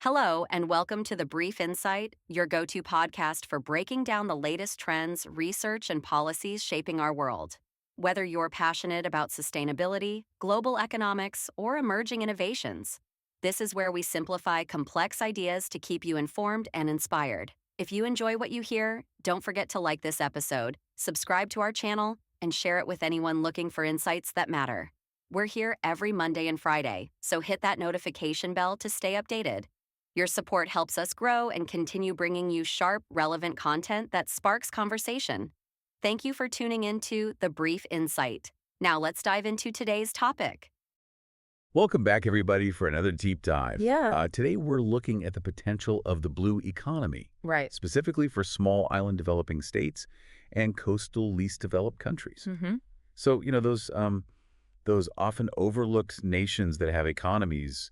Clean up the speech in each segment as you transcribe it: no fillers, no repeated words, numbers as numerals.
Hello, and welcome to The Brief Insight, your go to podcast for breaking down the latest trends, research, and policies shaping our world. Whether you're passionate about sustainability, global economics, or emerging innovations, this is where we simplify complex ideas to keep you informed and inspired. If you enjoy what you hear, don't forget to like this episode, subscribe to our channel, and share it with anyone looking for insights that matter. We're here every Monday and Friday, so hit that notification bell to stay updated. Your support helps us grow and continue bringing you sharp, relevant content that sparks conversation. Thank you for tuning into The Brief Insight. Now let's dive into today's topic. Welcome back, everybody, for another deep dive. Yeah. Today, we're looking at the potential of the blue economy, Right. specifically for small island developing states and coastal least developed countries. Mm-hmm. So, those often overlooked nations that have economies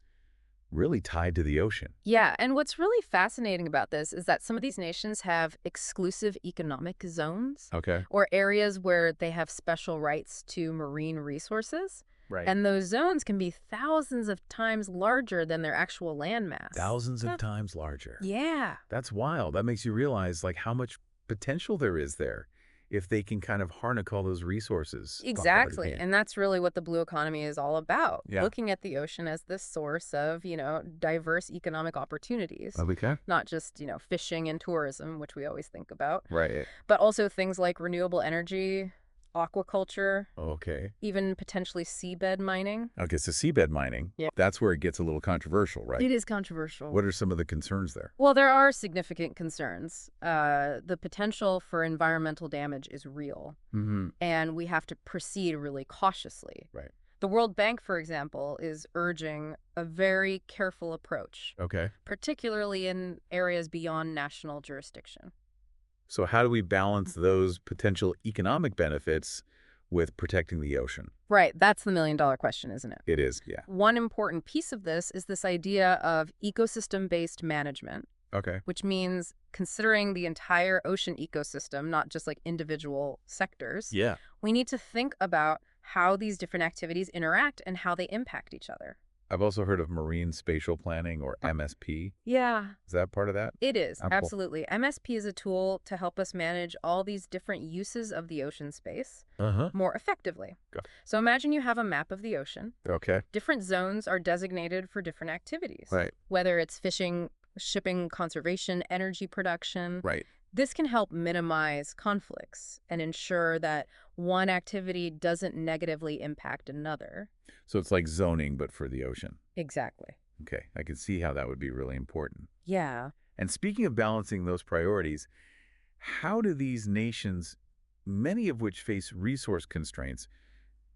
really tied to the ocean. Yeah, and what's really fascinating about this is that some of these nations have exclusive economic zones Okay. or areas where they have special rights to marine resources. Right. And those zones can be thousands of times larger than their actual landmass. Thousands of times larger. Yeah. That's wild. That makes you realize, how much potential there is there if they can kind of harness all those resources. Exactly. And that's really what the blue economy is all about. Yeah. Looking at the ocean as the source of, diverse economic opportunities. Okay. Not just, fishing and tourism, which we always think about, Right. but also things like renewable energy, aquaculture, Okay. even potentially seabed mining. Okay, so seabed mining, Yeah. that's where it gets a little controversial, right? It is controversial. What are some of the concerns there? Well, there are significant concerns. The potential for environmental damage is real, Mm-hmm. and we have to proceed really cautiously. Right. The World Bank, for example, is urging a very careful approach, Okay. particularly in areas beyond national jurisdiction. So how do we balance those potential economic benefits with protecting the ocean? Right, that's the million-dollar question, isn't it? It is, yeah. One important piece of this is this idea of ecosystem-based management, Okay. which means considering the entire ocean ecosystem, not just like individual sectors. Yeah. We need to think about how these different activities interact and how they impact each other. I've also heard of marine spatial planning, or MSP. Yeah, Is that part of that? it is. Cool. Absolutely. MSP is a tool to help us manage all these different uses of the ocean space Uh-huh. more effectively. Got So imagine you have a map of the ocean. Okay. Different zones are designated for different activities. Right. Whether it's fishing, shipping, conservation, energy production. Right. This can help minimize conflicts and ensure that one activity doesn't negatively impact another. So it's like zoning, but for the ocean. Exactly. Okay. I can see how that would be really important. Yeah. And speaking of balancing those priorities, how do these nations, many of which face resource constraints,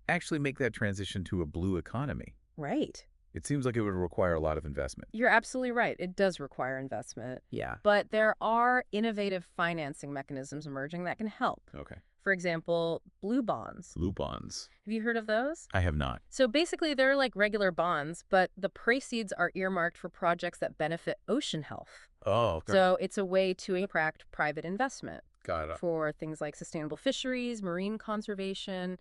actually make that transition to a blue economy? Right. It seems like it would require a lot of investment. You're absolutely right. It does require investment. Yeah. But there are innovative financing mechanisms emerging that can help. Okay. For example, blue bonds. Blue bonds. Have you heard of those? I have not. So basically, they're like regular bonds, but the proceeds are earmarked for projects that benefit ocean health. Oh, okay. So it's a way to attract private investment Got it. for things like sustainable fisheries, marine conservation,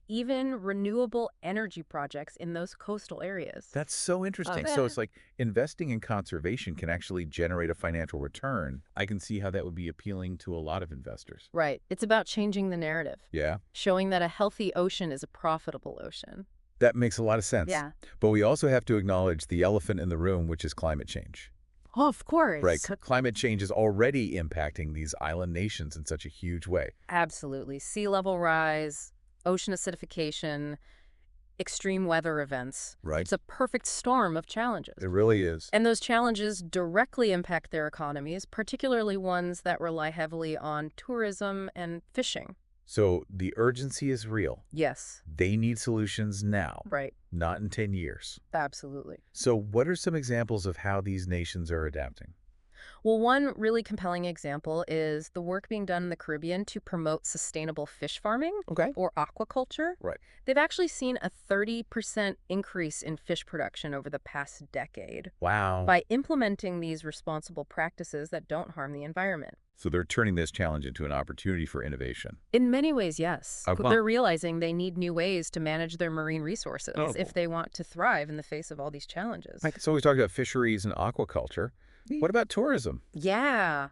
even renewable energy projects in those coastal areas. That's so interesting. Oh, So yeah. it's like investing in conservation can actually generate a financial return. I can see how that would be appealing to a lot of investors. Right. It's about changing the narrative, Yeah. showing that a healthy ocean is a profitable ocean. That makes a lot of sense. Yeah. But we also have to acknowledge the elephant in the room, which is climate change. Oh, of course. Right. Climate change is already impacting these island nations in such a huge way. Absolutely. Sea level rise, ocean acidification, extreme weather events. Right. It's a perfect storm of challenges. It really is. And those challenges directly impact their economies, particularly ones that rely heavily on tourism and fishing. So the urgency is real. Yes, They need solutions now, right. not in 10 years. Absolutely. So what are some examples of how these nations are adapting? Well, one really compelling example is the work being done in the Caribbean to promote sustainable fish farming Okay. or aquaculture. Right. They've actually seen a 30% increase in fish production over the past decade Wow. by implementing these responsible practices that don't harm the environment. So they're turning this challenge into an opportunity for innovation. In many ways, yes. Oh, wow. They're realizing they need new ways to manage their marine resources Oh. if they want to thrive in the face of all these challenges. Right. So we talked about fisheries and aquaculture. What about tourism? Yeah.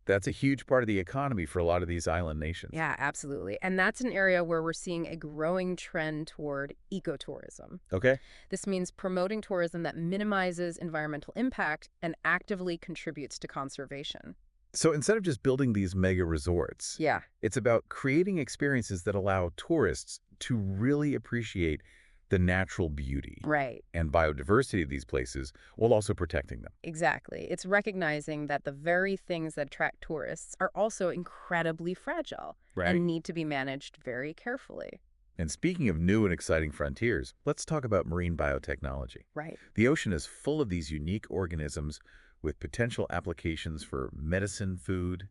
That's a huge part of the economy for a lot of these island nations. Yeah, absolutely. And that's an area where we're seeing a growing trend toward ecotourism. Okay. This means promoting tourism that minimizes environmental impact and actively contributes to conservation. So instead of just building these mega resorts, Yeah. it's about creating experiences that allow tourists to really appreciate the natural beauty Right. and biodiversity of these places while also protecting them. Exactly. It's recognizing that the very things that attract tourists are also incredibly fragile and need to be managed very carefully. And speaking of new and exciting frontiers, let's talk about marine biotechnology. Right. The ocean is full of these unique organisms with potential applications for medicine, food,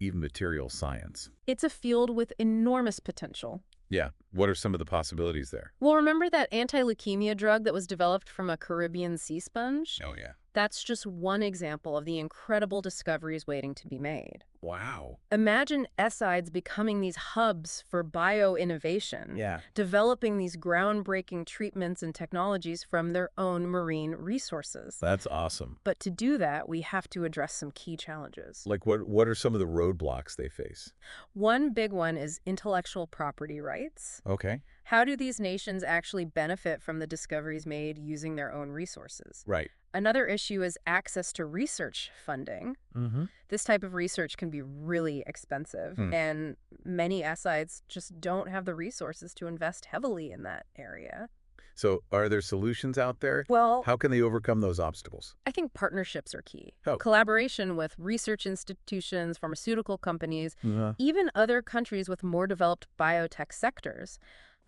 even material science. It's a field with enormous potential. Yeah. What are some of the possibilities there? Well, remember that anti-leukemia drug that was developed from a Caribbean sea sponge? Oh, yeah. That's just one example of the incredible discoveries waiting to be made. Wow. Imagine SIDEs becoming these hubs for bio-innovation, Yeah. developing these groundbreaking treatments and technologies from their own marine resources. That's awesome. But to do that, we have to address some key challenges. Like what are some of the roadblocks they face? One big one is intellectual property rights. Okay. How do these nations actually benefit from the discoveries made using their own resources? Right. Another issue is access to research funding. Mm-hmm. This type of research can be really expensive, and many SIDEs just don't have the resources to invest heavily in that area. So are there solutions out there? Well, How can they overcome those obstacles? I think partnerships are key. Oh. Collaboration with research institutions, pharmaceutical companies, Uh-huh. even other countries with more developed biotech sectors.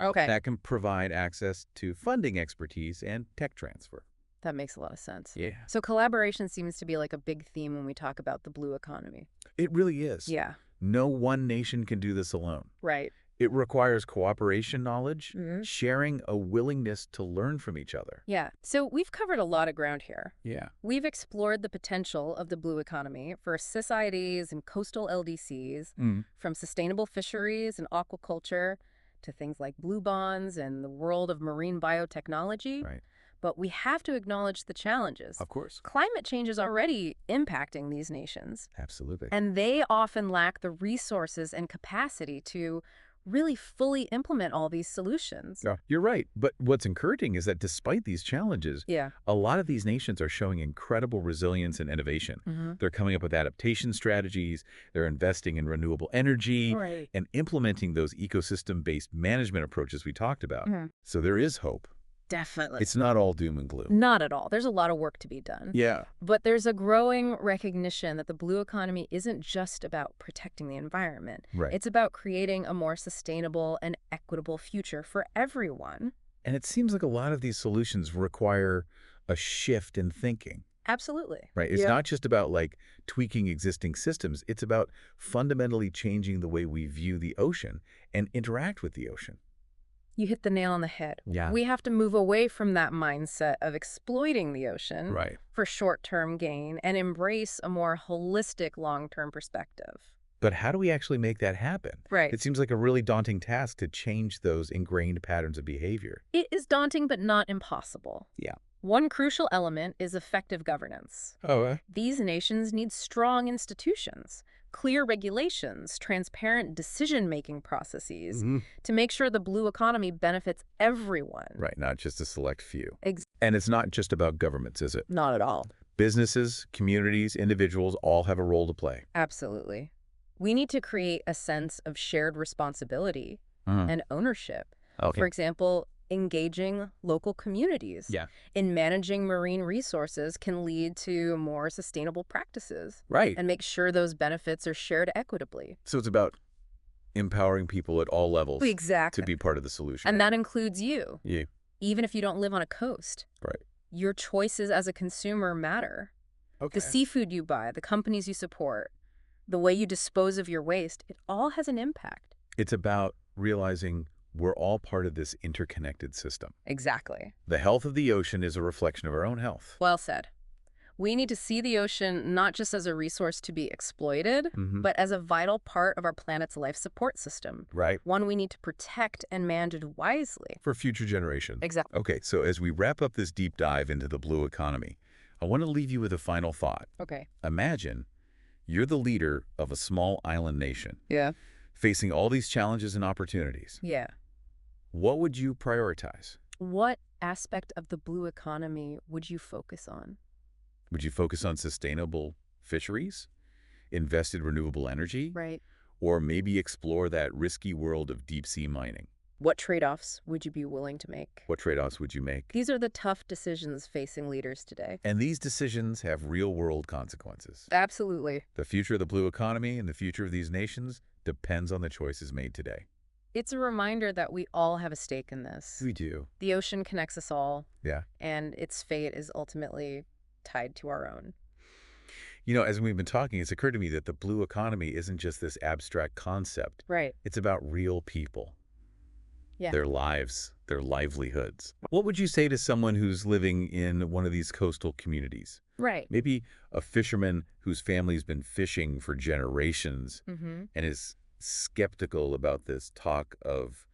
Okay. That can provide access to funding expertise and tech transfer. That makes a lot of sense. Yeah. So collaboration seems to be like a big theme when we talk about the blue economy. It really is. Yeah, No one nation can do this alone. right. It requires cooperation knowledge, Mhm. sharing a willingness to learn from each other. Yeah. So we've covered a lot of ground here. Yeah. We've explored the potential of the blue economy for societies and coastal LDCs, from sustainable fisheries and aquaculture to things like blue bonds and the world of marine biotechnology. Right. But we have to acknowledge the challenges. Of course. Climate change is already impacting these nations, Absolutely. and they often lack the resources and capacity to really fully implement all these solutions. Yeah, you're right. But what's encouraging is that despite these challenges, Yeah. a lot of these nations are showing incredible resilience and innovation. They're coming up with adaptation strategies, they're investing in renewable energy, Right. and implementing those ecosystem-based management approaches we talked about. So there is hope. Definitely. It's not all doom and gloom. Not at all. There's a lot of work to be done. Yeah. But there's a growing recognition that the blue economy isn't just about protecting the environment. Right. It's about creating a more sustainable and equitable future for everyone. And it seems like a lot of these solutions require a shift in thinking. Absolutely. Right. It's Yeah. not just about like tweaking existing systems. It's about fundamentally changing the way we view the ocean and interact with the ocean. You hit the nail on the head. Yeah. We have to move away from that mindset of exploiting the ocean Right. for short-term gain and embrace a more holistic long-term perspective. But how do we actually make that happen? Right. It seems like a really daunting task to change those ingrained patterns of behavior. It is daunting but not impossible. Yeah. One crucial element is effective governance. Oh, These nations need strong institutions, clear regulations, transparent decision-making processes to make sure the blue economy benefits everyone. right. Not just a select few. Ex- And it's not just about governments, is it? Not at all. Businesses, communities, individuals all have a role to play. Absolutely. We need to create a sense of shared responsibility and ownership. Okay. For example, engaging local communities Yeah. in managing marine resources can lead to more sustainable practices Right. and make sure those benefits are shared equitably. So it's about empowering people at all levels Exactly. to be part of the solution. And that includes you, Yeah. even if you don't live on a coast. Right. Your choices as a consumer matter. The Okay. seafood you buy, the companies you support, the way you dispose of your waste, it all has an impact. It's about realizing we're all part of this interconnected system. Exactly. The health of the ocean is a reflection of our own health. Well said. We need to see the ocean not just as a resource to be exploited, but as a vital part of our planet's life support system. Right. One we need to protect and manage wisely. For future generations. Exactly. Okay, so as we wrap up this deep dive into the blue economy, I want to leave you with a final thought. Okay. Imagine you're the leader of a small island nation, Yeah. facing all these challenges and opportunities. Yeah. What would you prioritize? What aspect of the blue economy would you focus on? Would you focus on sustainable fisheries, invest in renewable energy, Right. or maybe explore that risky world of deep-sea mining? What trade-offs would you be willing to make? What trade-offs would you make? These are the tough decisions facing leaders today. And these decisions have real-world consequences. Absolutely. The future of the blue economy and the future of these nations depends on the choices made today. It's a reminder that we all have a stake in this. We do. The ocean connects us all, Yeah. and its fate is ultimately tied to our own. You know, as we've been talking, it's occurred to me that the blue economy isn't just this abstract concept. Right. It's about real people, Yeah. their lives, their livelihoods. What would you say to someone who's living in one of these coastal communities? Right. Maybe a fisherman whose family's been fishing for generations Mm-hmm. and is skeptical about this talk of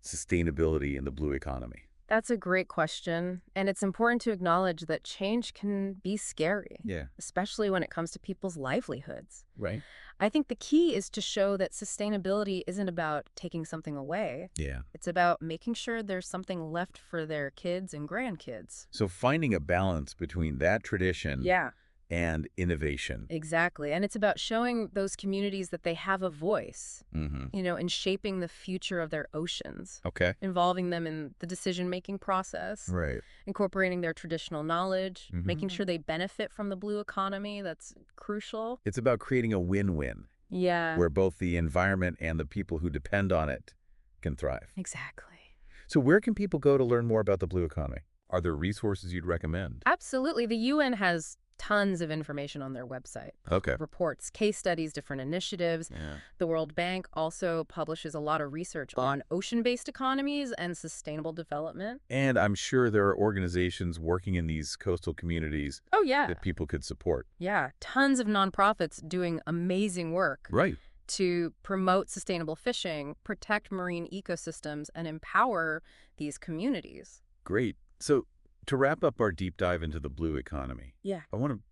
sustainability in the blue economy. That's a great question, and it's important to acknowledge that change can be scary, Yeah. especially when it comes to people's livelihoods. Right. I think the key is to show that sustainability isn't about taking something away. Yeah. It's about making sure there's something left for their kids and grandkids. So finding a balance between that tradition Yeah, and innovation. exactly. And it's about showing those communities that they have a voice, Mm-hmm. in shaping the future of their oceans, Okay. involving them in the decision-making process, Right. incorporating their traditional knowledge, Mhm. making sure they benefit from the blue economy. That's crucial. It's about creating a win-win Yeah, where both the environment and the people who depend on it can thrive. exactly. So where can people go to learn more about the blue economy? Are there resources you'd recommend? Absolutely. The UN has tons of information on their website. Okay. Reports, case studies, different initiatives. Yeah. The World Bank also publishes a lot of research on ocean-based economies and sustainable development. And I'm sure there are organizations working in these coastal communities Oh, yeah. that people could support. Yeah. Tons of nonprofits doing amazing work Right. to promote sustainable fishing, protect marine ecosystems, and empower these communities. Great. So to wrap up our deep dive into the blue economy, Yeah. I want to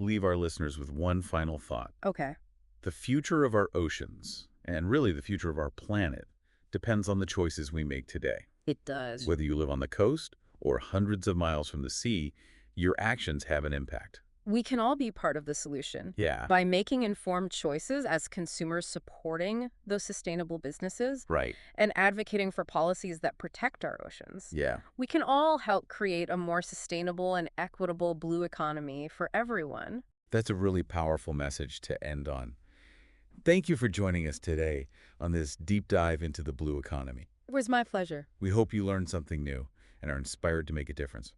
leave our listeners with one final thought. Okay. The future of our oceans, and really the future of our planet, depends on the choices we make today. It does. Whether you live on the coast or hundreds of miles from the sea, your actions have an impact. We can all be part of the solution. Yeah. By making informed choices as consumers supporting those sustainable businesses Right. and advocating for policies that protect our oceans. Yeah. We can all help create a more sustainable and equitable blue economy for everyone. That's a really powerful message to end on. Thank you for joining us today on this deep dive into the blue economy. It was my pleasure. We hope you learned something new and are inspired to make a difference.